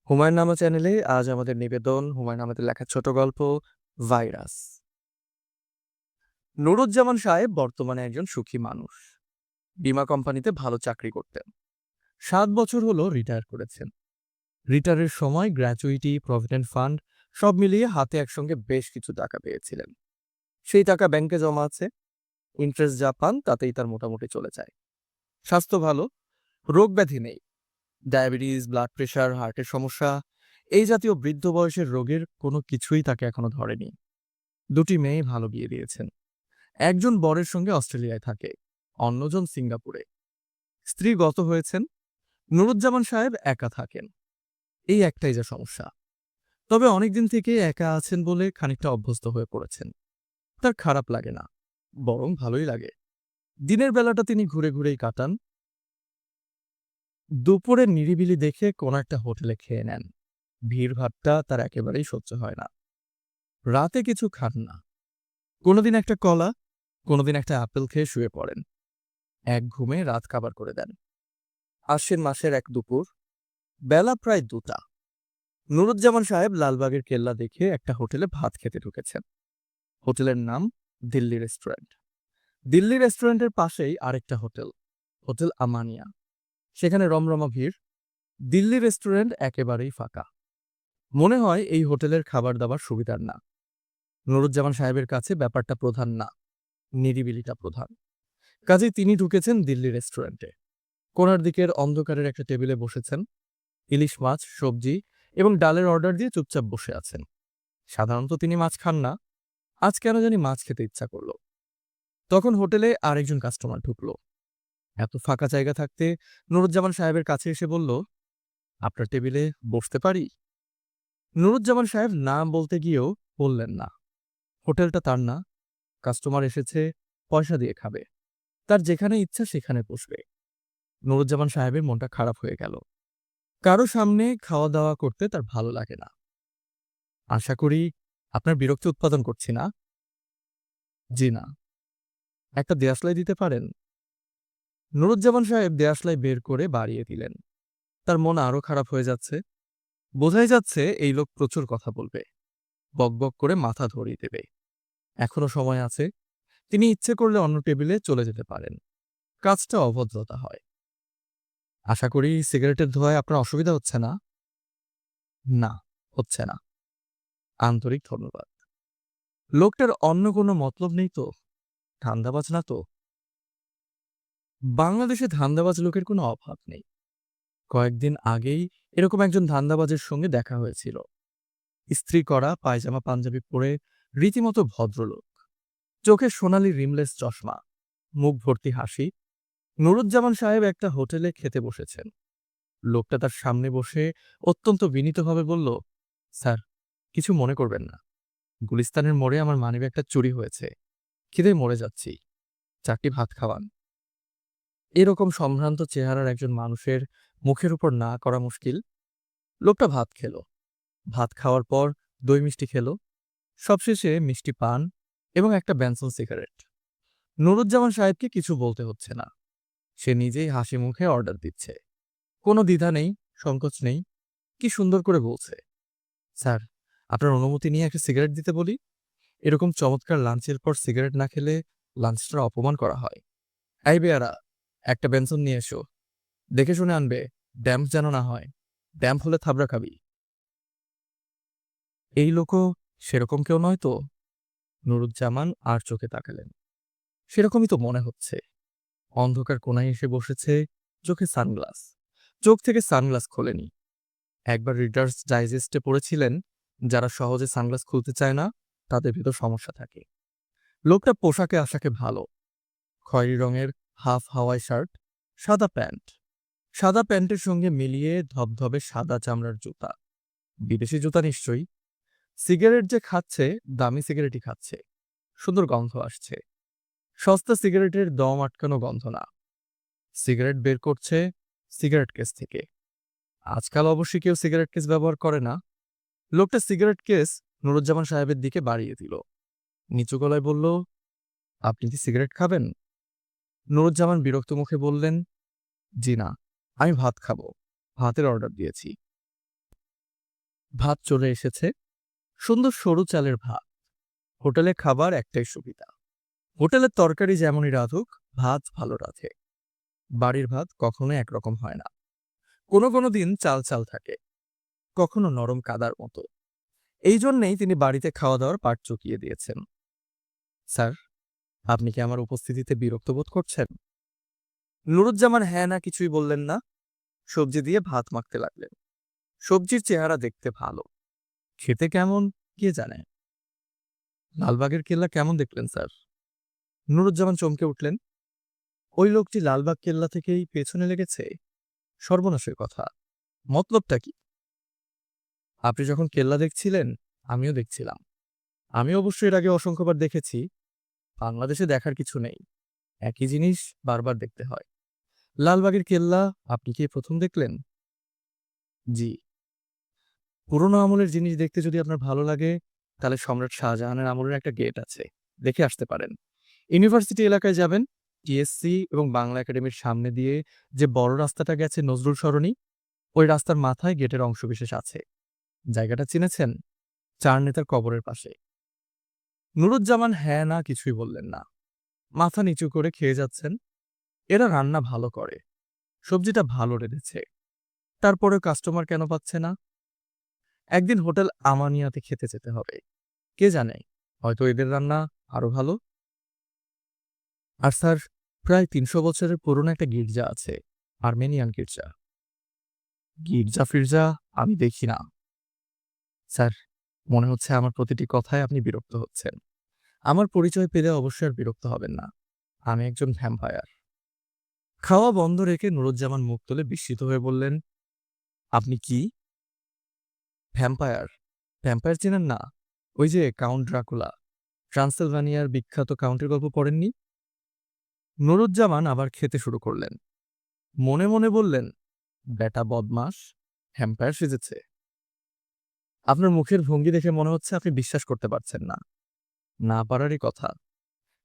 হুমায়ুন নামা চ্যানেলে আজ আমাদের নিবেদন হুমায়ুন আহমেদের লেখা ছোট গল্প ভাইরাস। নুরুজ্জামান সাহেব বর্তমানে একজন সুখী মানুষ। বীমা কোম্পানিতে ভালো চাকরি করতেন। 7 বছর হলো রিটায়ার করেছেন। রিটায়ারের সময় গ্র্যাচুইটি, প্রভিডেন্ট ফান্ড সব মিলিয়ে হাতে একসঙ্গে বেশ কিছু টাকা পেয়েছিলেন। সেই টাকা ব্যাংকে জমা আছে। ইন্টারেস্ট যা পান তাতেই তার মোটামুটি চলে যায়। স্বাস্থ্য ভালো, রোগ ব্যাধি নেই। ডায়াবেটিস, ব্লাড প্রেশার, হার্টের সমস্যা এই জাতীয় বৃদ্ধ বয়সের রোগের কোনো কিছুই তাকে এখনো ধরেনি। দুটি মেয়ে ভালো বিয়ে দিয়েছেন। একজন বরের সঙ্গে অস্ট্রেলিয়ায় থাকে, অন্যজন সিঙ্গাপুরে। স্ত্রী গত হয়েছেন। নুরুজ্জামান সাহেব একা থাকেন। এই একটাই যা সমস্যা। তবে অনেকদিন থেকে একা আছেন বলে খানিকটা অভ্যস্ত হয়ে পড়েছেন। তার খারাপ লাগে না, বরং ভালোই লাগে। দিনের বেলাটা তিনি ঘুরে ঘুরেই কাটান। দুপুরে নিরিবিলি দেখে কোনো একটা হোটেলে খেয়ে নেন। ভিড়ভাট্টা তার একেবারেই সহ্য হয় না। রাতে কিছু খান না। কোনোদিন একটা কলা, কোনোদিন একটা আপেল খেয়ে শুয়ে পড়েন। এক ঘুমে রাত কাবার করে দেন। আশ্বিন মাসের এক দুপুর, বেলা প্রায় 2টা। নুরুজ্জামান সাহেব লালবাগের কেল্লা দেখে একটা হোটেলে ভাত খেতে ঢুকেছেন। হোটেলের নাম দিল্লি রেস্টুরেন্ট। দিল্লি রেস্টুরেন্টের পাশেই আরেকটা হোটেল, হোটেল আমানিয়া। সেখানে রমরমা ভিড়। দিল্লি রেস্টুরেন্ট একেবারেই ফাঁকা। মনে হয় এই হোটেলের খাবার দাবার সুবিধার না। নুরুজ্জামান সাহেবের কাছে ব্যাপারটা প্রধান না, নিরিবিলিটা প্রধান। কাজেই তিনি ঢুকেছেন দিল্লি রেস্টুরেন্টে। কোণার দিকের অন্ধকারের একটা টেবিলে বসেছেন। ইলিশ মাছ, সবজি এবং ডালের অর্ডার দিয়ে চুপচাপ বসে আছেন। সাধারণত তিনি মাছ খান না। আজ কেন জানি মাছ খেতে ইচ্ছা করল। তখন হোটেলে আরেকজন কাস্টমার ঢুকল। এত ফাঁকা জায়গা থাকতে নুরুজ্জামান সাহেবের কাছে এসে বলল, আপনার টেবিলে বসতে পারি? নুরুজ্জামান সাহেব না বলতে গিয়েও বললেন না। হোটেলটা তার না, কাস্টমার এসেছে, পয়সা দিয়ে খাবে। তার যেখানে ইচ্ছা সেখানে বসবে। নুরুজ্জামান সাহেবের মনটা খারাপ হয়ে গেল। কারো সামনে খাওয়া দাওয়া করতে তার ভালো লাগে না। আশা করি আপনার বিরক্তি উৎপাদন করছি না? জি না। একটা দেয়াশলাই দিতে পারেন? নুরুজ্জামান সাহেব দেয়াশলাই বের করে বাড়িয়ে দিলেন। তার মন আরো খারাপ হয়ে যাচ্ছে। বোঝাই যাচ্ছে এই লোক প্রচুর কথা বলবে, বকবক করে মাথা ধরিয়ে দেবে। এখনো সময় আছে। তিনি ইচ্ছে করলে অন্য টেবিলে চলে যেতে পারেন। কাজটা অভদ্রতা হয়। আশা করি সিগারেটের ধোঁয়ায় আপনার অসুবিধা হচ্ছে না? না, হচ্ছে না। আন্তরিক ধন্যবাদ। লোকটার অন্য কোনো মতলব নেই তো? ধান্দাবাজ না তো? বাংলাদেশে ধান্দাবাজ লোকের কোনো অভাব নেই। কয়েকদিন আগেই এরকম একজন ধান্দাবাজের সঙ্গে দেখা হয়েছিল। ইস্ত্রি করা পায়জামা পাঞ্জাবি পরে রীতিমতো ভদ্রলোক। চোখে সোনালি রিমলেস চশমা, মুখ ভর্তি হাসি। নুরুজ্জামান সাহেব একটা হোটেলে খেতে বসেছেন। লোকটা তার সামনে বসে অত্যন্ত বিনীতভাবে বলল, স্যার, কিছু মনে করবেন না। গুলিস্তানের মোড়ে আমার মানিব্যাগটা চুরি হয়েছে। খিদে মরে যাচ্ছি, 4টি ভাত খাওয়ান। এরকম সম্ভ্রান্ত চেহারার একজন মানুষের মুখের উপর না করা মুশকিল। লোকটা ভাত খেল। ভাত খাওয়ার পর দই মিষ্টি খেল। সবশেষে মিষ্টি পান এবং একটা বেনসন সিগারেট। নুরুজ্জামান সাহেবকে কিছু বলতে হচ্ছে না। সে নিজেই হাসি মুখে অর্ডার দিচ্ছে। কোনো দ্বিধা নেই, সংকোচ নেই। কি সুন্দর করে বলছে, স্যার, আপনার অনুমতি নিয়ে একটা সিগারেট দিতে বলি? এরকম চমৎকার লাঞ্চের পর সিগারেট না খেলে লাঞ্চটার অপমান করা হয়। এই বেয়ারা, একটা বেনসন নিয়ে এসো। দেখে শুনে আনবে, ড্যাম্প যেন না হয়। ড্যাম্প হলে থাবড়া খাবি। এই লোকও সেরকম কেউ নয় তো? নুরুজ্জামান আর চোখে তাকালেন। সেরকমই তো মনে হচ্ছে। অন্ধকার কোনায় এসে বসেছে, চোখে সানগ্লাস। চোখ থেকে সানগ্লাস খোলেনি। একবার রিডার্স ডাইজেস্টে পড়েছিলেন, যারা সহজে সানগ্লাস খুলতে চায় না তাদের ভেতর সমস্যা থাকে। লোকটা পোশাকে আশাকে ভালো। খয়েরি রঙের হাফ হাওয়াই শার্ট, সাদা প্যান্ট। সাদা প্যান্টের সঙ্গে মিলিয়ে ধবধবে সাদা চামড়ার জুতা। বিদেশি জুতা নিশ্চয়ই। সিগারেট যে খাচ্ছে, দামি সিগারেটই খাচ্ছে। সুন্দর গন্ধ আসছে। সস্তা সিগারেটের দম আটকানো গন্ধ না। সিগারেট বের করছে সিগারেট কেস থেকে। আজকাল অবশ্যই কেউ সিগারেট কেস ব্যবহার করে না। লোকটা সিগারেট কেস নুরুজ্জামান সাহেবের দিকে বাড়িয়ে দিল। নিচু গলায় বলল, আপনি কি সিগারেট খাবেন? নুরুজ্জামান বিরক্ত মুখে বললেন, জি না, আমি ভাত খাবো। ভাতের অর্ডার দিয়েছি। ভাত চলে এসেছে, সুন্দর সরু চালের ভাত। হোটেলে খাবার একটাই সুবিধা, হোটেলের তরকারি যেমনই রাঁধুক, ভাত ভালো রাঁধে। বাড়ির ভাত কখনো একরকম হয় না। কোনো কোনো দিন চাল চাল থাকে, কখনো নরম কাদার মতো। এই জন্যেই তিনি বাড়িতে খাওয়া দাওয়ার পাট চুকিয়ে দিয়েছেন। স্যার, আপনি কি আমার উপস্থিতিতে বিরক্ত বোধ করছেন? নুরুজ্জামান হ্যাঁ না কিছুই বললেন না। সবজি দিয়ে ভাত মাখতে লাগলেন। সবজির চেহারা দেখতে ভালো, খেতে কেমন কে জানে। লালবাগের কেল্লা কেমন দেখলেন স্যার? নুরুজ্জামান চমকে উঠলেন। ওই লোকটি লালবাগ কেল্লা থেকেই পেছনে লেগেছে? সর্বনাশের কথা। মতলবটা কি? আপনি যখন কেল্লা দেখছিলেন, আমিও দেখছিলাম। আমি অবশ্য এর আগে অসংখ্যবার দেখেছি। বাংলাদেশে দেখার কিছু নেই, একই জিনিস বারবার দেখতে হয়। লালবাগের কেল্লা আপনি কি প্রথম দেখলেন? জি। পুরোনো আমলের জিনিস দেখতে যদি আপনার ভালো লাগে, তাহলে সম্রাট শাহজাহানের আমলের একটা গেট আছে, দেখে আসতে পারেন। ইউনিভার্সিটি এলাকায় যাবেন, টিএসসি এবং বাংলা একাডেমির সামনে দিয়ে যে বড় রাস্তাটা গেছে নজরুল সরণি, ওই রাস্তার মাথায় গেটের অংশবিশেষ আছে। জায়গাটা চিনেছেন? চার নেতার কবরের পাশে। নুরুজ্জামান হ্যাঁ না কিছুই বললেন না, মাথা নিচু করে খেয়ে যাচ্ছেন। এরা রান্না ভালো করে, সবজিটা ভালো রেঁধেছে, তারপরেও কাস্টমার কেন পাচ্ছে না? একদিন হোটেল আমানিয়াতে খেতে যেতে হবে, কে জানে, হয়তো এদের রান্না আরো ভালো। আর স্যার, প্রায় ৩০০ বছরের পুরনো একটা গির্জা আছে, আর্মেনিয়ান গির্জা। গির্জা ফির্জা আমি দেখি না। স্যার, মনে হচ্ছে আমার প্রতিটি কথায় আপনি বিরক্ত হচ্ছেন। আমার পরিচয় পেলে অবশ্যই আর বিরক্ত হবেন না। আমি একজন ভ্যাম্পায়ার। খাওয়া বন্ধ রেখে নুরুজ্জামান মুখ তুলে বিস্মিত হয়ে বললেন, আপনি কি? ভ্যাম্পায়ার? ভ্যাম্পায়ার চেনেন না? ওই যে কাউন্ট ড্রাকুলা, ট্রান্সিলভানিয়ার বিখ্যাত কাউন্টের গল্প পড়েননি? নুরুজ্জামান আবার খেতে শুরু করলেন। মনে মনে বললেন, বেটা বদমাস, ভ্যাম্পায়ার সেজেছে। আপনার মুখের ভঙ্গি দেখে মনে হচ্ছে আপনি বিশ্বাস করতে পারছেন না। না পারারই কথা।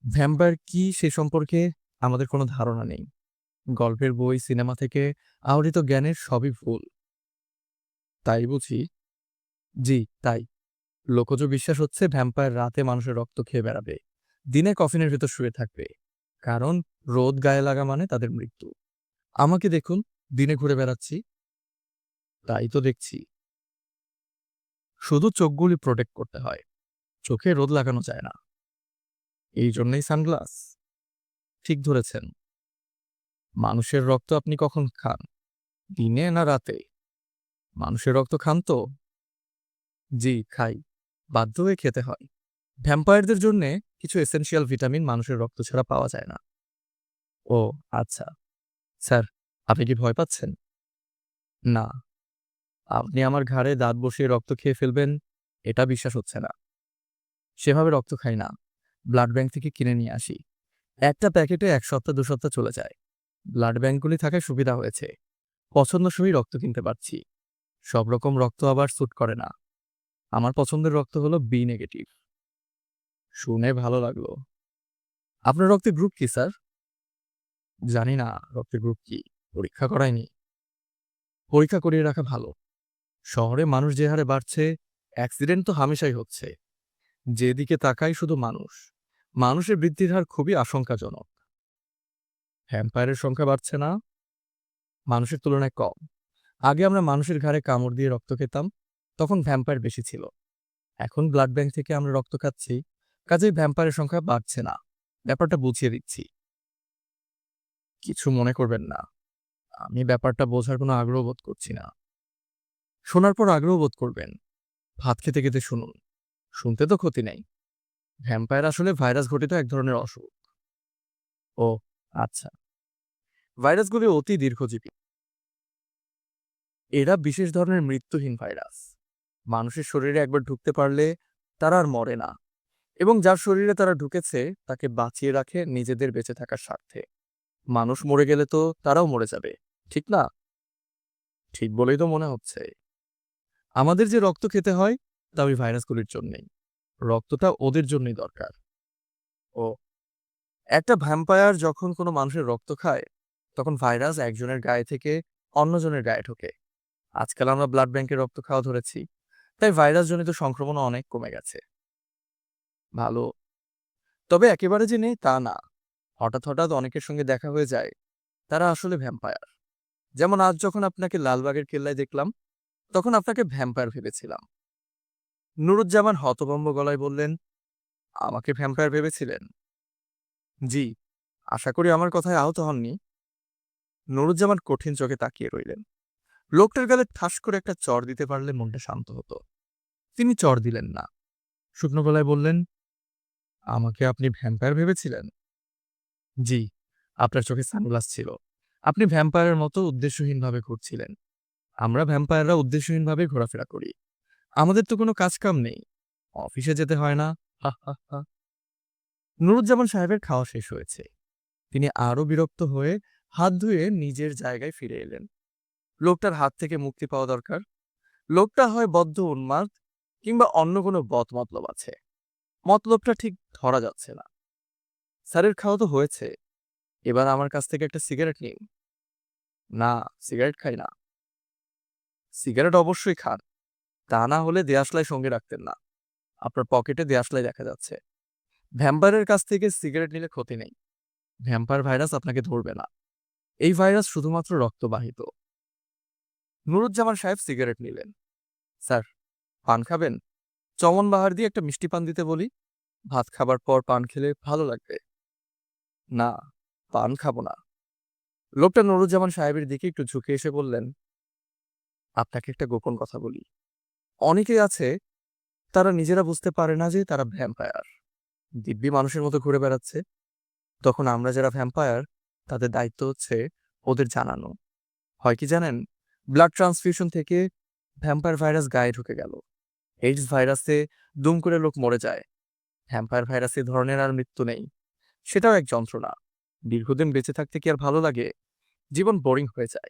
ভ্যাম্পায়ার কি সে সম্পর্কে আমাদের কোনো ধারণা নেই। গল্পের বই, সিনেমা থেকে আহরিত জ্ঞানের সবই ভুল। তাই বুঝি? জি, তাই। লোকজ বিশ্বাস হচ্ছে ভ্যাম্পায়ার রাতে মানুষের রক্ত খেয়ে বেড়াবে, দিনে কফিনের ভেতর শুয়ে থাকবে। কারণ রোদ গায়ে লাগা মানে তাদের মৃত্যু। আমাকে দেখুন, দিনে ঘুরে বেড়াচ্ছি। তাই তো দেখছি। শুধু চোখগুলি প্রোটেক্ট করতে হয়, চোখে রোদ লাগানো যায় না। এই জন্যই সানগ্লাস। ঠিক ধরেছেন। মানুষের রক্ত আপনি কখন খান, দিনে না রাতে? মানুষের রক্ত খান তো? জি, খাই। বাধ্য হয়ে খেতে হয়। ভ্যাম্পায়ারদের জন্যে কিছু এসেনশিয়াল ভিটামিন মানুষের রক্ত ছাড়া পাওয়া যায় না। ও আচ্ছা। স্যার, আপনি কি ভয় পাচ্ছেন? না। আপনি আমার ঘাড়ে দাঁত বসিয়ে রক্ত খেয়ে ফেলবেন, এটা বিশ্বাস হচ্ছে না। সেভাবে রক্ত খাই না, ব্লাড ব্যাংক থেকে কিনে নিয়ে আসি। একটা প্যাকেটে ১ সপ্তাহ ২ সপ্তাহ চলে যায়। ব্লাড ব্যাংকগুলি থাকায় সুবিধা হয়েছে, পছন্দসই রক্ত কিনতে পারছি। সব রকম রক্ত আবার স্যুট করে না। আমার পছন্দের রক্ত হলো বি নেগেটিভ। শুনে ভালো লাগলো। আপনার রক্তের গ্রুপ কি স্যার? জানি না রক্তের গ্রুপ কি, পরীক্ষা করায়নি। পরীক্ষা করিয়ে রাখা ভালো। শহরে মানুষ যে হারে বাড়ছে, অ্যাক্সিডেন্ট তো হামেশাই হচ্ছে। যেদিকে তাকাই শুধু মানুষ। মানুষের বৃদ্ধির হার খুবই আশঙ্কাজনক। ভ্যাম্পায়ারের সংখ্যা বাড়ছে না, মানুষের তুলনায় কম। আগে আমরা মানুষের ঘাড়ে কামড় দিয়ে রক্ত খেতাম, তখন ভ্যাম্পায়ার বেশি ছিল। এখন ব্লাড ব্যাংক থেকে আমরা রক্ত খাচ্ছি, কাজেই ভ্যাম্পায়ারের সংখ্যা বাড়ছে না। ব্যাপারটা বুঝিয়ে দিচ্ছি। কিছু মনে করবেন না, আমি ব্যাপারটা বোঝার কোনো আগ্রহ বোধ করছি না। শোনার পর আগ্রহ বোধ করবেন। ভাত খেতে খেতে শুনুন, শুনতে তো ক্ষতি নেই। ভ্যাম্পায়ার আসলে ভাইরাস ঘটিত এক ধরনের অসুখ। ও আচ্ছা। ভাইরাসগুলি অতি দীর্ঘজীবী। এরা বিশেষ ধরনের মৃত্যুহীন ভাইরাস। মানুষের শরীরে একবার ঢুকতে পারলে তারা আর মরে না, এবং যার শরীরে তারা ঢুকেছে তাকে বাঁচিয়ে রাখে নিজেদের বেঁচে থাকার স্বার্থে। মানুষ মরে গেলে তো তারাও মরে যাবে, ঠিক না? ঠিক বলেই তো মনে হচ্ছে। আমাদের যে রক্ত খেতে হয় তা ওই ভাইরাসগুলির জন্যই। রক্তটা ওদের জন্যই দরকার। ও, একটা ভ্যাম্পায়ার যখন কোনো মানুষের রক্ত খায়, তখন ভাইরাস একজনের গায়ে থেকে অন্যজনের গায়ে ঢোকে। আজকাল আমরা ব্লাড ব্যাংকের রক্ত খাওয়া ধরেছি, তাই ভাইরাসজনিত সংক্রমণ অনেক কমে গেছে। ভালো। তবে একেবারে যে নেই তা না। হঠাৎ অনেকের সঙ্গে দেখা হয়ে যায়, তারা আসলে ভ্যাম্পায়ার। যেমন আজ যখন আপনাকে লালবাগের কেল্লায় দেখলাম, তখন আপনাকে ভ্যাম্পায়ার ভেবেছিলাম। নুরুজ্জামান হতভম্ব গলায় বললেন, আমাকে ভ্যাম্পায়ার ভেবেছিলেন? জি। আশা করি আমার কথায় আহত হননি। নুরুজ্জামান কঠিন চোখে তাকিয়ে রইলেন। লোকটার গালে ঠাস করে একটা চড় দিতে পারলে মনটা শান্ত হতো। তিনি চড় দিলেন না। শুকনো গলায় বললেন, আমাকে আপনি ভ্যাম্পায়ার ভেবেছিলেন? জি। আপনার চোখে সানগ্লাস ছিল। আপনি ভ্যাম্পায়ারের মতো উদ্দেশ্যহীনভাবে ঘুরছিলেন। আমরা ভ্যাম্পায়াররা উদ্দেশ্যহীনভাবে ঘোরাফেরা করি। আমাদের তো কোনো কাজ-কাম নেই। অফিসে যেতে হয় না। হা, হা, হা। নুরুজ্জামান সাহেবের খাওয়া শেষ হয়েছে। তিনি আরো বিরক্ত হয়ে হাত ধুয়ে নিজের জায়গায় ফিরে এলেন। লোকটার হাত থেকে মুক্তি পাওয়া দরকার। লোকটা হয় বদ্ধ উন্মাদ কিংবা অন্য কোনো বদমতলব আছে। মতলবটা ঠিক ধরা যাচ্ছে না। স্যারের খাওয়া তো হয়েছে। এবার আমার কাছ থেকে একটা সিগারেট নিন। না, সিগারেট খাই না। সিগারেট অবশ্যই খান। তা না হলে দেয়াশলাই সঙ্গে রাখতেন না। আপনার পকেটে দেয়াশলাই দেখা যাচ্ছে। ভ্যাম্পায়ারের কাছ থেকে সিগারেট নিলে ক্ষতি নেই। ভ্যাম্পায়ার ভাইরাস আপনাকে ধরবে না। এই ভাইরাস শুধুমাত্র রক্তবাহিত। নুরুজ্জামান সাহেব সিগারেট নিলেন। স্যার, পান খাবেন? চমন বাহার দিয়ে একটা মিষ্টি পান দিতে বলি। ভাত খাবার পর পান খেলে ভালো লাগবে। না, পান খাবো না। লোকটা নুরুজ্জামান সাহেবের দিকে একটু ঝুঁকে এসে বললেন, আপনাকে একটা গোপন কথা বলি। অনেকে আছে, তারা নিজেরা বুঝতে পারে না যে তারা ভ্যাম্পায়ার। দিব্যি মানুষের মতো ঘুরে বেড়াচ্ছে। তখন আমরা যারা ভ্যাম্পায়ার, তাদের দায়িত্ব হচ্ছে ওদের জানানো। হয় কি জানেন, ব্লাড ট্রান্সফিউশন থেকে ভ্যাম্পায়ার ভাইরাস গায়ে ঢুকে গেল। এইডস ভাইরাসে দুম করে লোক মরে যায়। ভ্যাম্পায়ার ভাইরাসে ধরনের আর মৃত্যু নেই। সেটাও এক যন্ত্রণা। দীর্ঘদিন বেঁচে থাকতে কি আর ভালো লাগে? জীবন বোরিং হয়ে যায়।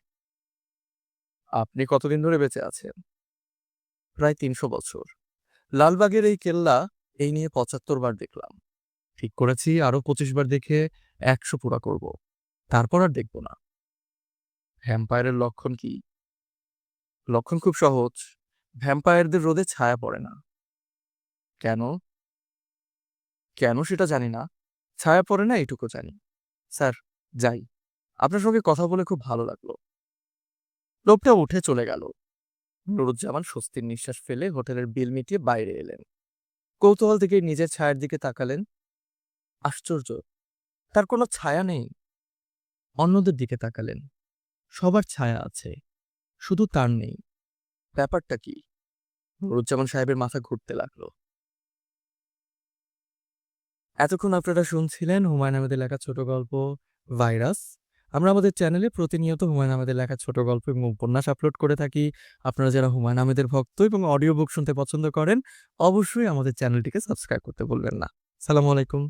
আপনি কতদিন ধরে বেঁচে আছেন? প্রায় ৩০০ বছর। লালবাগের এই কেল্লা এই নিয়ে ৭৫ বার দেখলাম। ঠিক করেছি আরো ২৫ বার দেখে ১০০ পুরা করব। তারপর আর দেখব না। ভ্যাম্পায়ারের লক্ষণ কি? লক্ষণ খুব সহজ। ভ্যাম্পায়ারদের রোদে ছায়া পড়ে না। কেন? কেন সেটা জানি না। ছায়া পড়ে না এইটুকু জানি। স্যার, যাই। আপনার সঙ্গে কথা বলে খুব ভালো লাগলো। লোকটা উঠে চলে গেল। নুরুজ্জামান স্বস্তির নিঃশ্বাস ফেলে হোটেলের বিল মিটিয়ে বাইরে এলেন। কৌতূহল থেকে নিজের ছায়ার দিকে তাকালেন। আশ্চর্য, তার কোনো ছায়া নেই। অন্যদের দিকে তাকালেন। সবার ছায়া আছে, শুধু তার নেই। ব্যাপারটা কি? নুরুজ্জামান সাহেবের মাথা ঘুরতে লাগলো। এতক্ষণ আপনারা শুনছিলেন হুমায়ুন আহমেদের লেখা ছোট গল্প ভাইরাস। আমরা আমাদের চ্যানেলে প্রতিনিয়ত হুমায়ুন আহমেদের লেখা ছোট গল্প এবং উপন্যাস আপলোড করে থাকি। আপনারা যারা হুমায়ুন আহমেদের ভক্ত এবং অডিও বুক শুনতে পছন্দ করেন, অবশ্যই আমাদের চ্যানেলটিকে সাবস্ক্রাইব করতে ভুলবেন না। সালামু আলাইকুম।